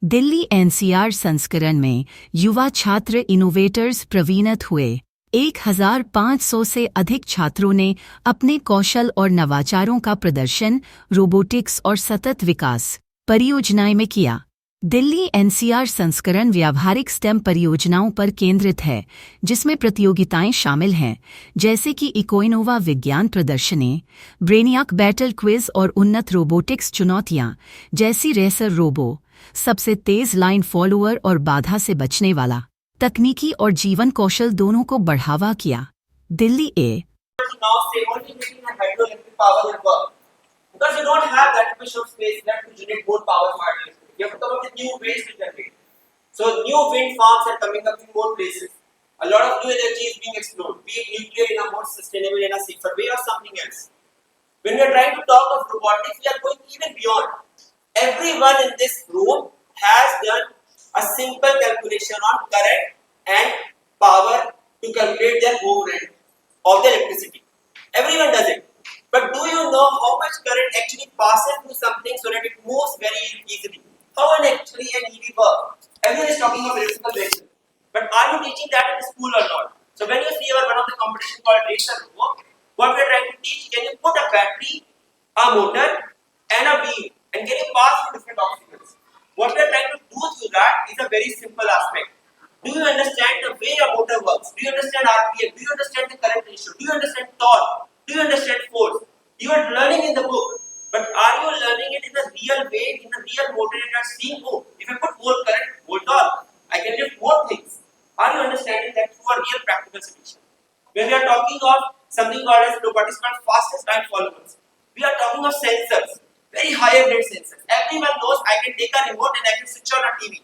Delhi NCR संस्करण में युवा छात्र इनोवेटर्स प्रवीणित हुए। 1500 से अधिक छात्रों ने अपने कौशल और नवाचारों का प्रदर्शन रोबोटिक्स और सतत विकास परियोजनाएं में किया। दिल्ली एनसीआर संस्करण व्यावहारिक स्टेम परियोजनाओं पर केंद्रित है, जिसमें प्रतियोगिताएं शामिल हैं, जैसे कि इकोइनोवा विज्ञान प्रदर्शनी, ब्रेनियाक बैटल क्विज और उन्नत रोबोटिक्स चुनौतियां, जैसी रेसर रोबो, सबसे तेज लाइन फॉलोअर और बाधा से बचने वाला, तकनीकी और जीवन कौशल दोनों को बढ़ावा किया। दिल्ली ए Because you don't have that much of space left to generate more power for hydroelectricity. You have to come up with new ways to generate. So new wind farms are coming up in more places. A lot of new energy is being explored, be it nuclear in a more sustainable and a safer way or something else. When we are trying to talk of robotics, we are going even beyond. Everyone in this room has done a simple calculation on current and power to calculate their home rent of the electricity. Everyone does it. But do you know how much current actually passes through something so that it moves very easily? How actually an EV works? Everyone is talking of electrical vehicles. But are you teaching that in school or not? So when you see one of the competition called Racer Robo, what we are trying to teach, can you put a battery, a motor and a wheel and can you pass through different obstacles? What we are trying to do through that is a very simple aspect. Do you understand the way a motor works? Do you understand RPM? Do you understand the current ratio? Do you understand torque? Do you understand force? You are learning in the book, but are you learning it in the real way, in the real motor? You are seeing, oh, if I put more current, more torque, I can lift more things. Are you understanding that through a real practical solution? When we are talking of something called as robotics called fastest line followers, we are talking of sensors, very higher grade sensors. Everyone knows I can take a remote and I can switch on a TV.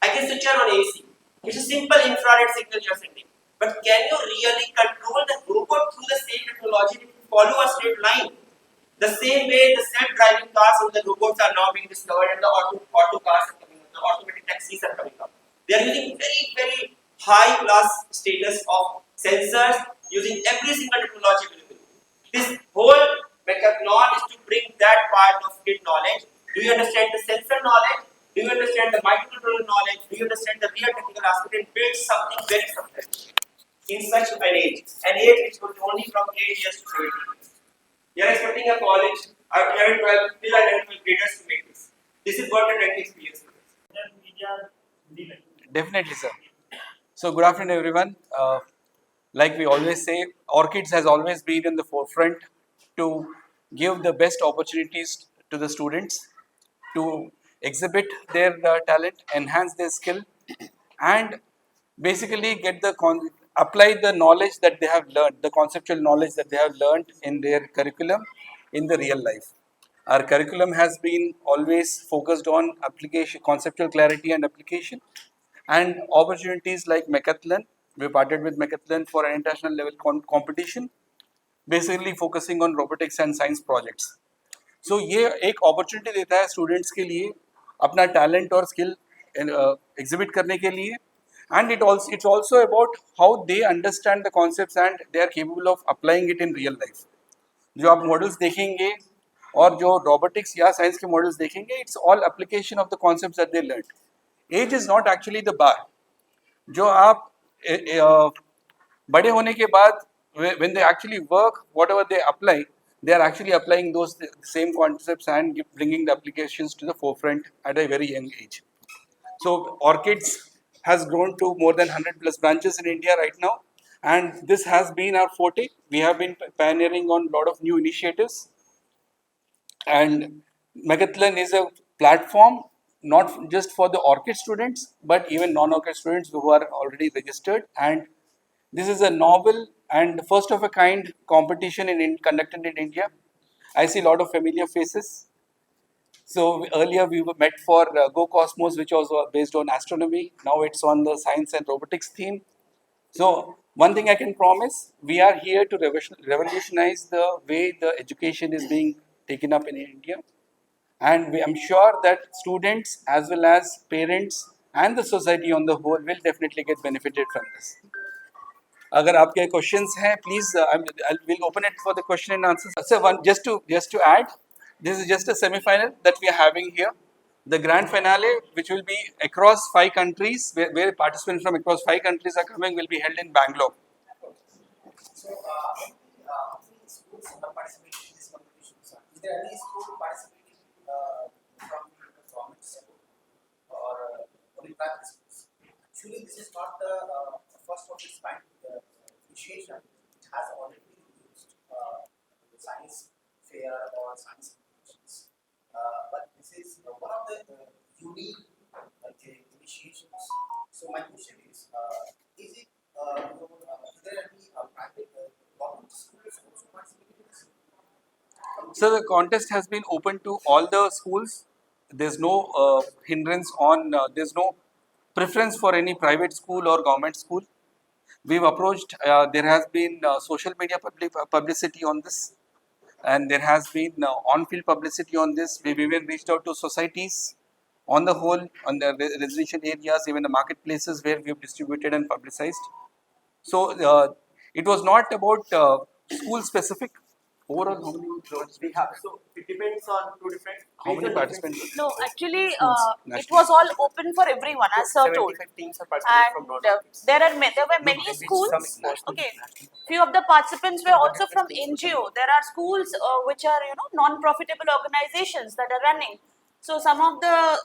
I can switch on AC. It's a simple infrared signal you are sending. But can you really control the robot through the same technology if you follow a straight line? The same way the self-driving cars and the robots are now being discovered and the auto cars are coming up, the automatic taxis are coming up. They are using very high class status of sensors using every single technology available. This whole Mekathlon is to bring that part of grid knowledge. Do you understand the sensor knowledge? Do you understand the microcontroller knowledge? Do you understand the real technical aspect and build something very substantial? In such an age which goes only from 8 years to 17 years. You are expecting a college, 11, 12, till 11, 12 graders to make this. This is what the trend experience is. Definitely, sir. So, good afternoon, everyone. Like we always say, Orchids has always been in the forefront to give the best opportunities to the students to exhibit their talent, enhance their skill, and basically get the apply the knowledge that they have learned, the conceptual knowledge that they have learned in their curriculum in the real life. Our curriculum has been always focused on application, conceptual clarity and application, and opportunities like Mekathlon. We partnered with Mekathlon for an international level competition, basically focusing on robotics and science projects. So ये एक opportunity देता है students के लिए अपना talent और skill exhibit करने के लिए, and it's also about how they understand the concepts and they are capable of applying it in real life. जो आप models देखेंगे और जो robotics या science के models देखेंगे, it's all application of the concepts that they learned. Age is not actually the bar. जो आप बड़े होने के बाद when they actually work, whatever they apply, they are actually applying those same concepts and bringing the applications to the forefront at a very young age. So Orchids has grown to more than 100 plus branches in India right now, and this has been our forte. We have been pioneering on a lot of new initiatives, and Mekathlon is a platform not just for the Orchid students, but even non-Orchid students who are already registered. And this is a novel and first of a kind competition conducted in India. I see a lot of familiar faces. So earlier we were met for Go Cosmos, which was based on astronomy. Now it's on the science and robotics theme. So one thing I can promise, we are here to revolutionize the way the education is being taken up in India. And I'm sure that students as well as parents and the society on the whole will definitely get benefited from this. अगर आपके questions हैं, please, we'll open it for the question and answers. So just to add, this is just a semi-final that we are having here. the grand finale, which will be across 5 countries, where participants from across 5 countries are coming, will be held in Bangalore. So, how many schools participating in this competition, sir? Is there any school participating from the government school or only private schools? Actually, this is not the first of its kind initiation. It has already been used science fair or science competitions. But this is one of the unique initiations. So, my question is it is there any private government schools also participating in this? So the contest has been open to all the schools. There's no hindrance on, there's no preference for any private school or government school. We've approached, there has been social media publicity on this, and there has been on-field publicity on this. We've even reached out to societies on the whole, on the residential areas, even the marketplaces where we've distributed and publicized. So it was not about school specific. Overall, how many plots We have, so it depends on two different. How many participants? No, actually, Schools, it national. was all open for everyone, as sir told. 75 teams are participating from And North. there were many schools. Okay, few of the participants were also from NGO. There are schools which are non-profitable organizations that are running. So some of the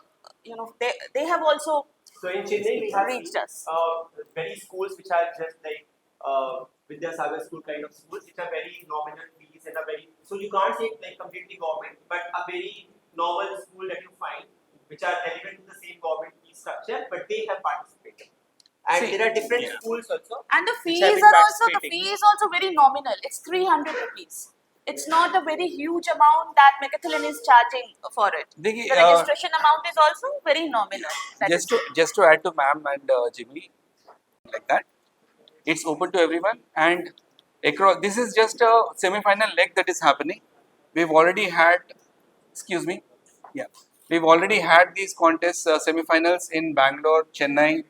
they have also So in Chennai, we have reached us. many schools which are just like Vidyasagar school kind of schools, which are very nominal fees and are very, so you can't say like completely government, but a very normal school that you find which are relevant to the same government fee structure, but they have participated. And See, there are different yeah. schools also. And the which fees have been are also participating. very nominal. It's 300 rupees. It's not a very huge amount that Mekathlon is charging for it. देखिए, The registration amount is also very nominal. That is just to add to ma'am and Jimmy, like that, it's open to everyone, and across, this is just a semi-final leg that is happening. We've already had, excuse me, yeah, we've already had these contests, semi-finals in Bangalore, Chennai,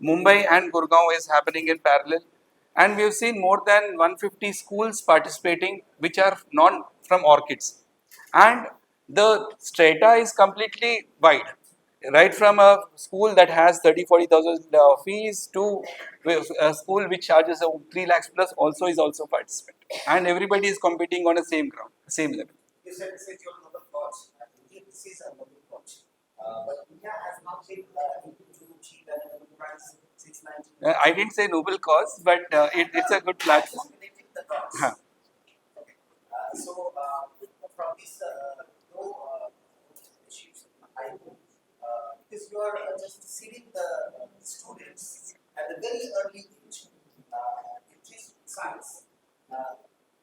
Mumbai and Gurgaon is happening in parallel, and we've seen more than 150 schools participating which are non from orchids, and the strata is completely wide, right from a school that has 30,000-40,000 fees to a school which charges 3 lakhs plus also is also participant, and everybody is competing on the same ground, same level. You said this is your Nobel Cause. Indeed, this is a Nobel Cause. But India has not been able to achieve a Nobel Prize since 19. I didn't say noble cause, but it's a good platform. Related the cause. Huh. Okay. So, from this issues, I hope, because you are just seeding the students at a very early age, it is science,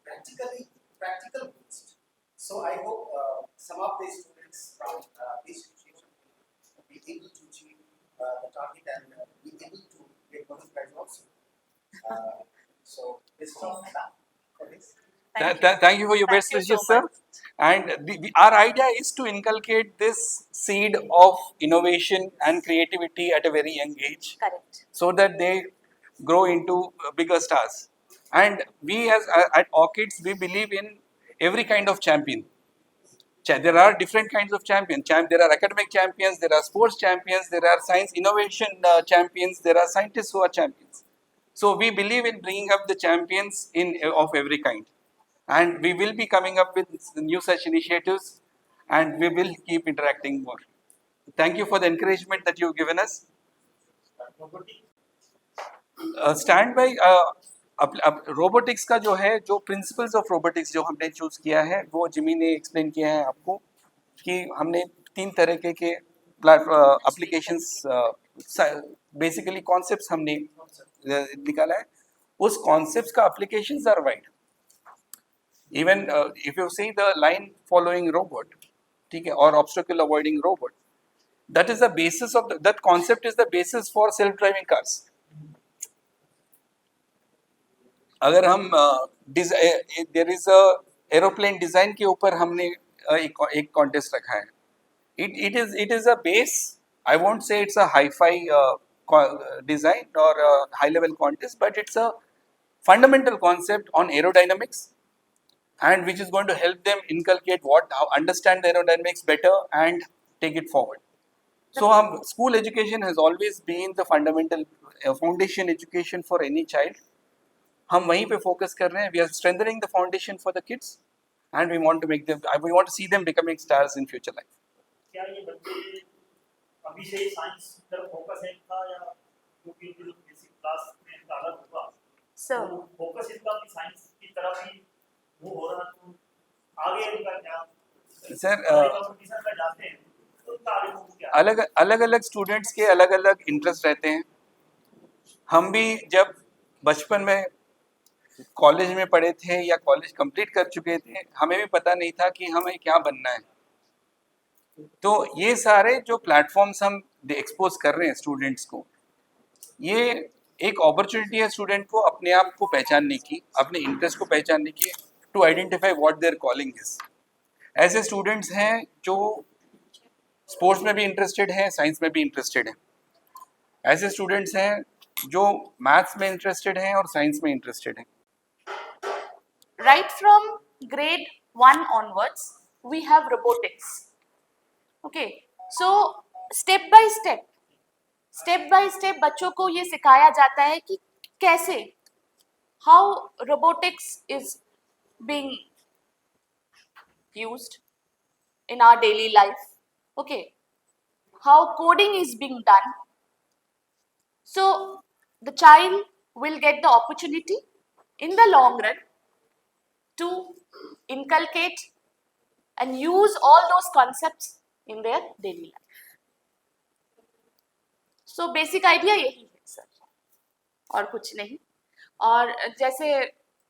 practical based. So I hope some of these students from this institution will be able to achieve the target and be able to get Nobel Prize also. So this is all for this. Thank you for your Thank best you so wishes, sir. much. And our idea is to inculcate this seed of innovation and creativity at a very young age, correct. so that they grow into bigger stars. And we, as at Orchids, we believe in every kind of champion. There are different kinds of champions. There are academic champions, there are sports champions, there are science innovation champions, there are scientists who are champions. So we believe in bringing up the champions of every kind, and we will be coming up with new such initiatives, and we will keep interacting more. Thank you for the encouragement that you've given us. Stand by robotics का जो है, जो principles of robotics जो हमने choose किया है, वो Jimmy ने एक्सप्लेन किया है आपको, कि हमने 3 तरह के एप्लीकेशंस, बेसिकली कॉन्सेप्ट्स हमने निकाला है. उस कॉन्सेप्ट्स का applications are wide. Even if you see the line following robot, ठीक है, और obstacle avoiding robot, that is the basis of that concept is the basis for self driving cars. अगर हम there is a aeroplane design के ऊपर हमने एक contest रखा है. It is a base. I won't say it's a hi-fi design और high level contest, but it's a fundamental concept on aerodynamics, and which is going to help them inculcate understand the aerodynamics better and take it forward. So school education has always been the fundamental foundation education for any child. हम वहीं पे focus कर रहे हैं. We are strengthening the foundation for the kids, and we want to make them. We want to see them becoming stars in future life. क्या ये बच्चे अभी से ही साइंस की तरफ फोकस है इनका, या क्योंकि उनकी जो बेसिक क्लास में इनका अलग होगा So, तो फोकस इनका भी साइंस की तरफ ही मूव हो रहा है, तो आगे इनका क्या सर कंपटीशन में जाते हैं तो उनका आगे मूव क्या है? अलग अलग स्टूडेंट्स के अलग अलग इंटरेस्ट रहते हैं. हम भी जब बचपन में कॉलेज में पढ़े थे या कॉलेज कंप्लीट कर चुके थे, हमें भी पता नहीं था कि हमें क्या बनना है. तो ये सारे जो प्लेटफॉर्म्स हम एक्सपोज कर रहे हैं स्टूडेंट्स को, ये एक अपॉर्चुनिटी है स्टूडेंट को अपने आप को पहचानने की, अपने इंटरेस्ट को पहचानने की, to identify what their calling is. ऐसे स्टूडेंट्स हैं जो स्पोर्ट्स में भी इंटरेस्टेड हैं, साइंस में भी इंटरेस्टेड हैं. ऐसे स्टूडेंट्स हैं जो मैथ्स में इंटरेस्टेड हैं और साइंस में इंटरेस्टेड हैं. right from grade 1 onwards, we have robotics. Okay, so step by step बच्चों को ये सिखाया जाता है कि कैसे, how robotics is being used in our daily life. Okay, how coding is being done. So the child will get the opportunity in the long run to inculcate and use all those concepts in their daily life. So basic idea यही है sir, और कुछ नहीं. और जैसे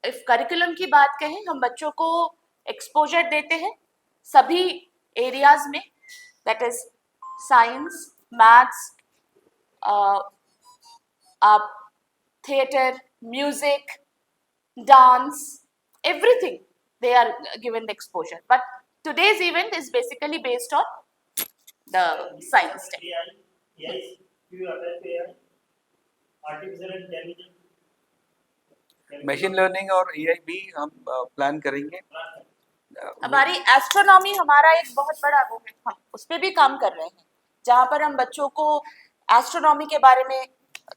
if curriculum की बात कहें, हम बच्चों को exposure देते हैं सभी areas में, that is science, maths, theatre, music, dance, everything they are given the exposure. But today's event is basically based on the science tech. AI क्यों आता है? AI artificial intelligence, machine learning और AI भी हम plan करेंगे. हमारी astronomy हमारा एक बहुत बड़ा वो है, हम उस पर भी काम कर रहे हैं, जहाँ पर हम बच्चों को एस्ट्रोनॉमी के बारे में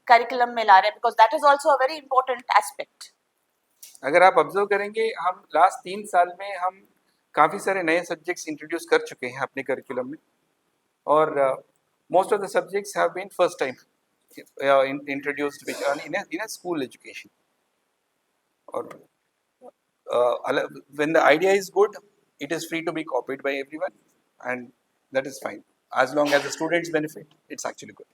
करिकुलम में ला रहे हैं, because that is also a very important aspect. अगर आप ऑब्जर्व करेंगे, हम लास्ट 3 साल में हम काफ़ी सारे नए सब्जेक्ट्स इंट्रोड्यूस कर चुके हैं अपने करिकुलम में, और most of the subjects have been first time introduced in a school education. और when the idea is good, it is free to be copied by everyone, and that is fine as long as the students benefit. It's actually good.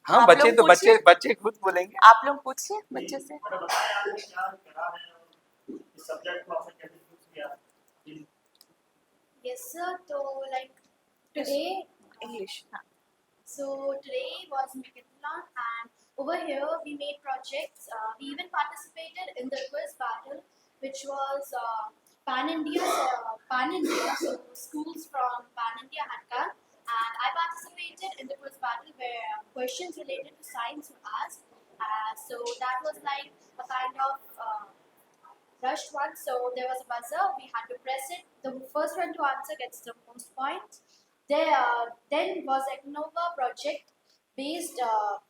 हाँ, आप बच्चे लोग तो पूछिए. बच्चे खुद बोलेंगे. आप लोग पूछिए बच्चे से. बताएं आपने क्या करा है इस सब्जेक्ट को आपने कैसे चूज किया? Yes, sir. So, like today, English. so today was Mekathlon, and over here we made projects. We even participated in the quiz battle, which was Pan India. So schools from Pan India had come, and I participated in the quiz battle where questions related to science were asked. So that was like a kind of rushed one. So there was a buzzer. We had to press it. The first one to answer gets the most points. Then was a Innova project based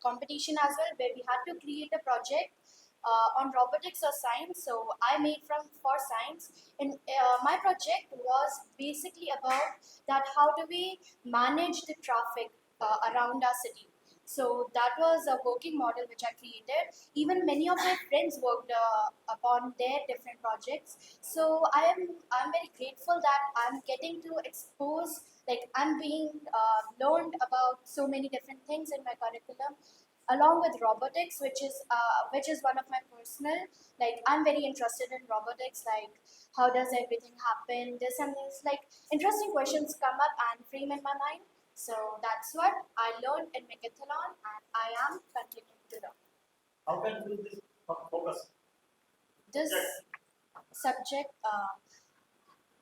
competition as well, where we had to create a project on robotics or science. So I made for science, and my project was basically about that how do we manage the traffic around our city. So that was a working model which I created. Even many of my friends worked upon their different projects. So I'm very grateful that I'm getting to expose, like I'm being learned about so many different things in my curriculum, along with robotics, which is one of my personal. Like I'm very interested in robotics. Like how does everything happen? There's some things like interesting questions come up and frame in my mind. So that's what I learned in Mekathlon, and I am continuing to learn. How can you do this focus? This subject,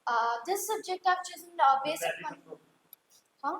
I've chosen basic one. Huh?